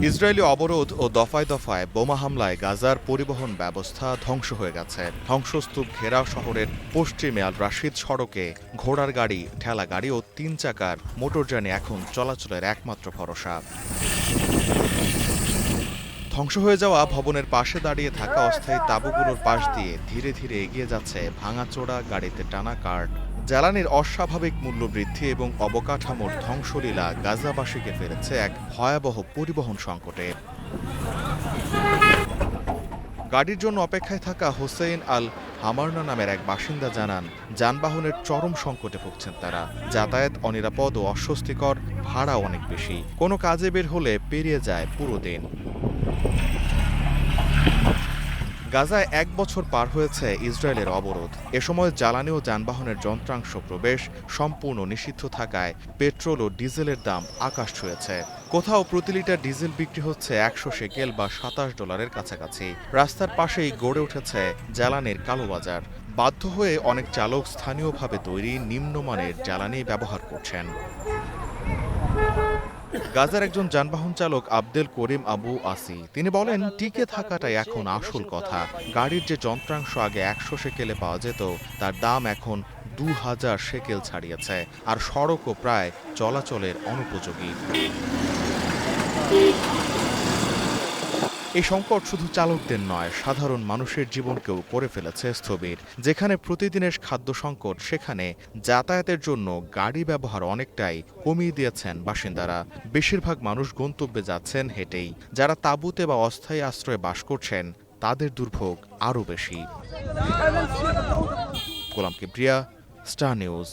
Israeli অবরোধ ও দফায় দফায় বোমা হামলায় গাজার পরিবহন ব্যবস্থা ধ্বংস হয়ে গেছে। ধ্বংসস্তূপ ঘেরা শহরের পশ্চিমে আল রাশিদ সড়কে ঘোড়ার গাড়ি, ঠেলা গাড়ি ও ৩ চাকার মোটরযানে এখন চলাচলের একমাত্র ভরসা। ধ্বংস হয়ে যাওয়া ভবনের পাশে দাঁড়িয়ে থাকা অস্থায়ী তাঁবুগুলোর পাশ দিয়ে ধীরে ধীরে এগিয়ে যাচ্ছে ভাঙাচোরা গাড়িতে টানা কার্ট। জ্বালানির অস্বাভাবিক মূল্যবৃদ্ধি এবং অবকাঠামোর ধ্বংসলীলা গাজাবাসীকে ফেলেছে এক ভয়াবহ পরিবহন সংকটে। গাড়ির জন্য অপেক্ষায় থাকা হোসেইন আল হামারনা নামের এক বাসিন্দা জানান, যানবাহনের চরম সংকটে ভুগছেন তারা। যাতায়াত অনিরাপদ ও অস্বস্তিকর, ভাড়া অনেক বেশি। কোনো কাজে বের হলে পেরিয়ে যায় পুরো দিন। গাজায় ১ বছর পার হয়েছে ইসরায়েলের অবরোধ। এ সময় জ্বালানি ও যানবাহনের যন্ত্রাংশ প্রবেশ সম্পূর্ণ নিষিদ্ধ থাকায় পেট্রোল ও ডিজেলের দাম আকাশ ছুঁয়েছে। কোথাও প্রতি লিটার ডিজেল বিক্রি হচ্ছে ১০০ শেকেল বা $২৭ কাছাকাছি। রাস্তার পাশেই গড়ে উঠেছে জ্বালানির কালোবাজার। বাধ্য হয়ে অনেক চালক স্থানীয়ভাবে তৈরি নিম্নমানের জ্বালানি ব্যবহার করছেন। গাজার একজন যানবাহন চালক আবদেল করিম আবু আসি তিনি বলেন, টিকে থাকাটাই এখন আসল কথা। গাড়ির যে যন্ত্রাংশ আগে ১০০ শেকেলে পাওয়া যেত, তার দাম এখন ২০০০ শেকেল ছাড়িয়েছে। আর সড়কও প্রায় চলাচলের অনুপযোগী। এই সংকট শুধু চালকদের নয়, সাধারণ মানুষের জীবনকেও করে ফেলেছে স্থবির। যেখানে প্রতিদিনের খাদ্য সংকট, সেখানে যাতায়াতের জন্য গাড়ি ব্যবহার অনেকটাই কমিয়ে দিয়েছেন বাসিন্দারা। বেশিরভাগ মানুষ গন্তব্যে যাচ্ছেন হেঁটেই। যারা তাঁবুতে বা অস্থায়ী আশ্রয়ে বাস করছেন, তাদের দুর্ভোগ আরও বেশি। গোলাম কিবরিয়া, স্টার নিউজ।